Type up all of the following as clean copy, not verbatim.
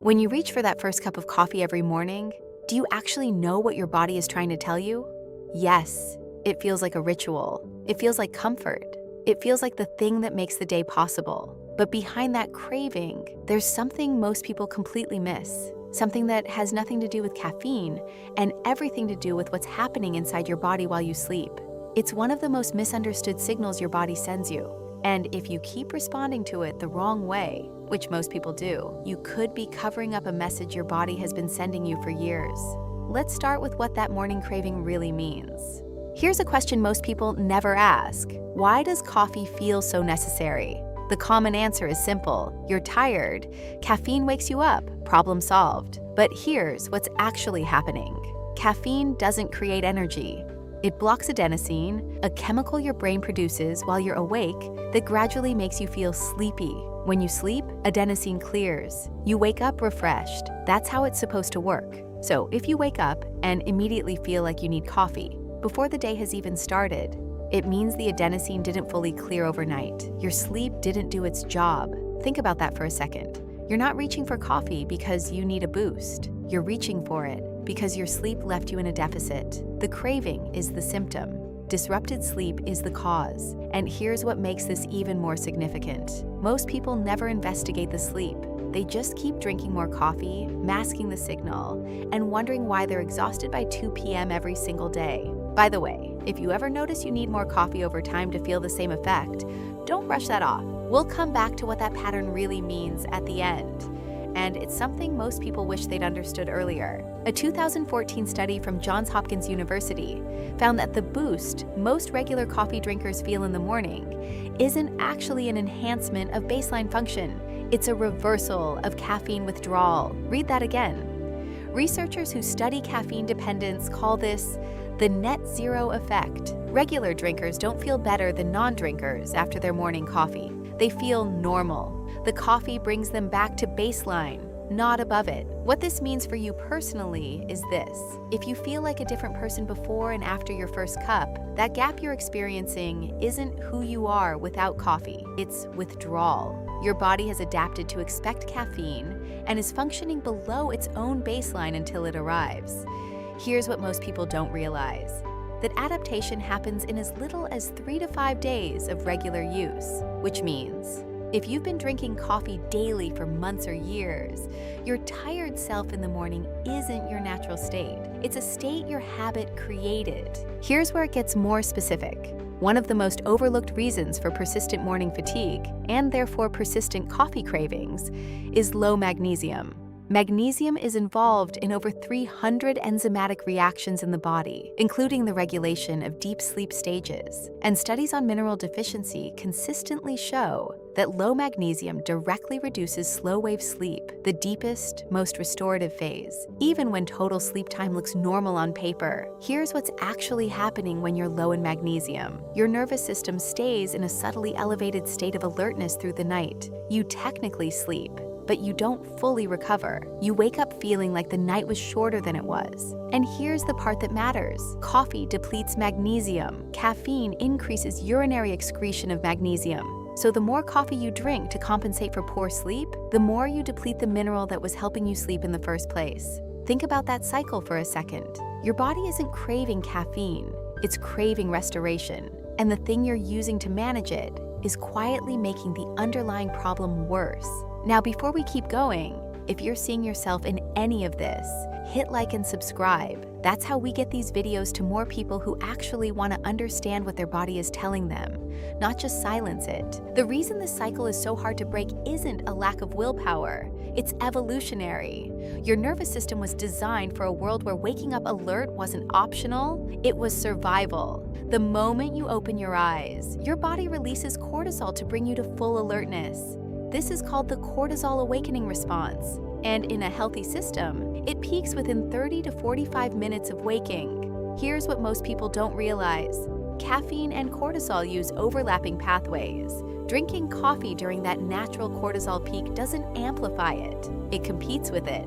When you reach for that first cup of coffee every morning, do you actually know what your body is trying to tell you? Yes, it feels like a ritual. It feels like comfort. It feels like the thing that makes the day possible. But behind that craving, there's something most people completely miss. Something that has nothing to do with caffeine and everything to do with what's happening inside your body while you sleep. It's one of the most misunderstood signals your body sends you. And if you keep responding to it the wrong way, which most people do, you could be covering up a message your body has been sending you for years. Let's start with what that morning craving really means. Here's a question most people never ask. Why does coffee feel so necessary? The common answer is simple. You're tired. Caffeine wakes you up. Problem solved. But here's what's actually happening. Caffeine doesn't create energy. It blocks adenosine, a chemical your brain produces while you're awake that gradually makes you feel sleepy. When you sleep, adenosine clears. You wake up refreshed. That's how it's supposed to work. So if you wake up and immediately feel like you need coffee, before the day has even started, it means the adenosine didn't fully clear overnight. Your sleep didn't do its job. Think about that for a second. You're not reaching for coffee because you need a boost. You're reaching for it because your sleep left you in a deficit. The craving is the symptom. Disrupted sleep is the cause. And here's what makes this even more significant. Most people never investigate the sleep. They just keep drinking more coffee, masking the signal, and wondering why they're exhausted by 2 p.m. every single day. By the way, if you ever notice you need more coffee over time to feel the same effect, don't brush that off. We'll come back to what that pattern really means at the end. And it's something most people wish they'd understood earlier. A 2014 study from Johns Hopkins University found that the boost most regular coffee drinkers feel in the morning isn't actually an enhancement of baseline function. It's a reversal of caffeine withdrawal. Read that again. Researchers who study caffeine dependence call this the net zero effect. Regular drinkers don't feel better than non-drinkers after their morning coffee. They feel normal. The coffee brings them back to baseline, not above it. What this means for you personally is this. If you feel like a different person before and after your first cup, that gap you're experiencing isn't who you are without coffee. It's withdrawal. Your body has adapted to expect caffeine and is functioning below its own baseline until it arrives. Here's what most people don't realize. That adaptation happens in as little as 3 to 5 days of regular use, which means if you've been drinking coffee daily for months or years, your tired self in the morning isn't your natural state. It's a state your habit created. Here's where it gets more specific. One of the most overlooked reasons for persistent morning fatigue, and therefore persistent coffee cravings, is low magnesium. Magnesium is involved in over 300 enzymatic reactions in the body, including the regulation of deep sleep stages. And studies on mineral deficiency consistently show that low magnesium directly reduces slow-wave sleep, the deepest, most restorative phase, even when total sleep time looks normal on paper. Here's what's actually happening when you're low in magnesium. Your nervous system stays in a subtly elevated state of alertness through the night. You technically sleep, but you don't fully recover. You wake up feeling like the night was shorter than it was. And here's the part that matters. Coffee depletes magnesium. Caffeine increases urinary excretion of magnesium. So the more coffee you drink to compensate for poor sleep, the more you deplete the mineral that was helping you sleep in the first place. Think about that cycle for a second. Your body isn't craving caffeine, it's craving restoration. And the thing you're using to manage it is quietly making the underlying problem worse. Now, before we keep going, if you're seeing yourself in any of this, hit like and subscribe. That's how we get these videos to more people who actually want to understand what their body is telling them, not just silence it. The reason this cycle is so hard to break isn't a lack of willpower. It's evolutionary. Your nervous system was designed for a world where waking up alert wasn't optional, it was survival. The moment you open your eyes, your body releases cortisol to bring you to full alertness. This is called the cortisol awakening response. And in a healthy system, it peaks within 30 to 45 minutes of waking. Here's what most people don't realize. Caffeine and cortisol use overlapping pathways. Drinking coffee during that natural cortisol peak doesn't amplify it. It competes with it.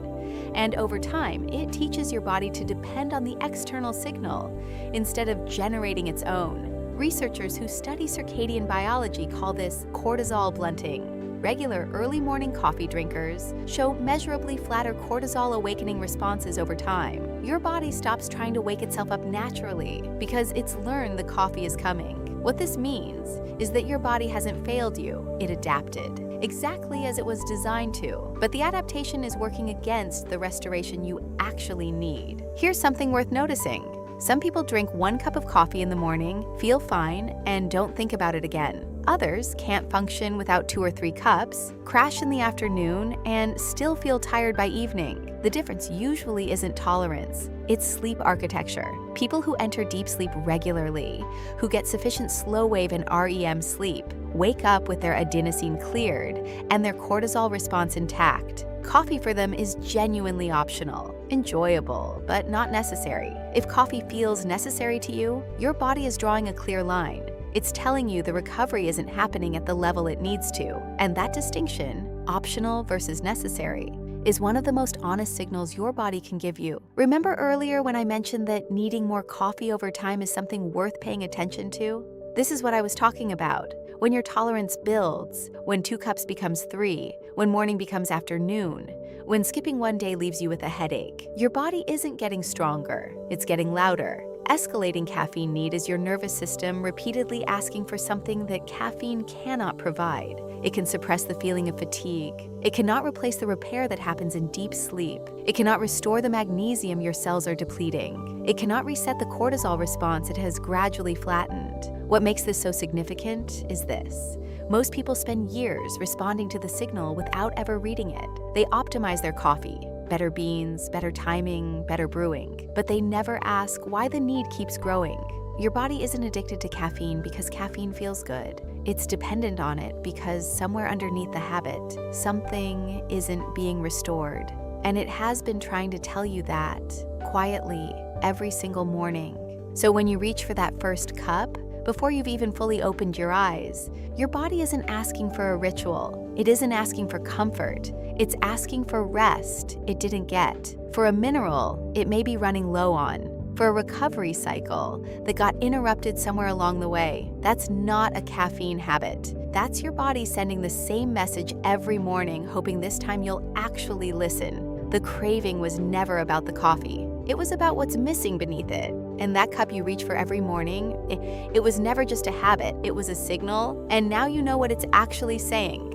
And over time, it teaches your body to depend on the external signal instead of generating its own. Researchers who study circadian biology call this cortisol blunting. regular early morning coffee drinkers show measurably flatter cortisol awakening responses over time. Your body stops trying to wake itself up naturally because it's learned the coffee is coming. What this means is that your body hasn't failed you, it adapted, exactly as it was designed to. But the adaptation is working against the restoration you actually need. Here's something worth noticing. Some people drink 1 cup of coffee in the morning, feel fine, and don't think about it again. Others can't function without 2 or 3 cups, crash in the afternoon, and still feel tired by evening. The difference usually isn't tolerance, it's sleep architecture. People who enter deep sleep regularly, who get sufficient slow wave and REM sleep, wake up with their adenosine cleared and their cortisol response intact. Coffee for them is genuinely optional, enjoyable, but not necessary. If coffee feels necessary to you, your body is drawing a clear line. It's telling you the recovery isn't happening at the level it needs to. And that distinction, optional versus necessary, is one of the most honest signals your body can give you. Remember earlier when I mentioned that needing more coffee over time is something worth paying attention to? This is what I was talking about. When your tolerance builds, when 2 cups becomes 3, when morning becomes afternoon, when skipping 1 day leaves you with a headache, your body isn't getting stronger, it's getting louder. Escalating caffeine need is your nervous system repeatedly asking for something that caffeine cannot provide. It can suppress the feeling of fatigue. It cannot replace the repair that happens in deep sleep. It cannot restore the magnesium your cells are depleting. It cannot reset the cortisol response it has gradually flattened. What makes this so significant is this. Most people spend years responding to the signal without ever reading it. They optimize their coffee. Better beans, better timing, better brewing. But they never ask why the need keeps growing. Your body isn't addicted to caffeine because caffeine feels good. It's dependent on it because somewhere underneath the habit, something isn't being restored. And it has been trying to tell you that, quietly, every single morning. So when you reach for that first cup, before you've even fully opened your eyes, your body isn't asking for a ritual. It isn't asking for comfort. It's asking for rest it didn't get, for a mineral it may be running low on, for a recovery cycle that got interrupted somewhere along the way. That's not a caffeine habit. That's your body sending the same message every morning, hoping this time you'll actually listen. The craving was never about the coffee. It was about what's missing beneath it. And that cup you reach for every morning, it was never just a habit, it was a signal, and now you know what it's actually saying.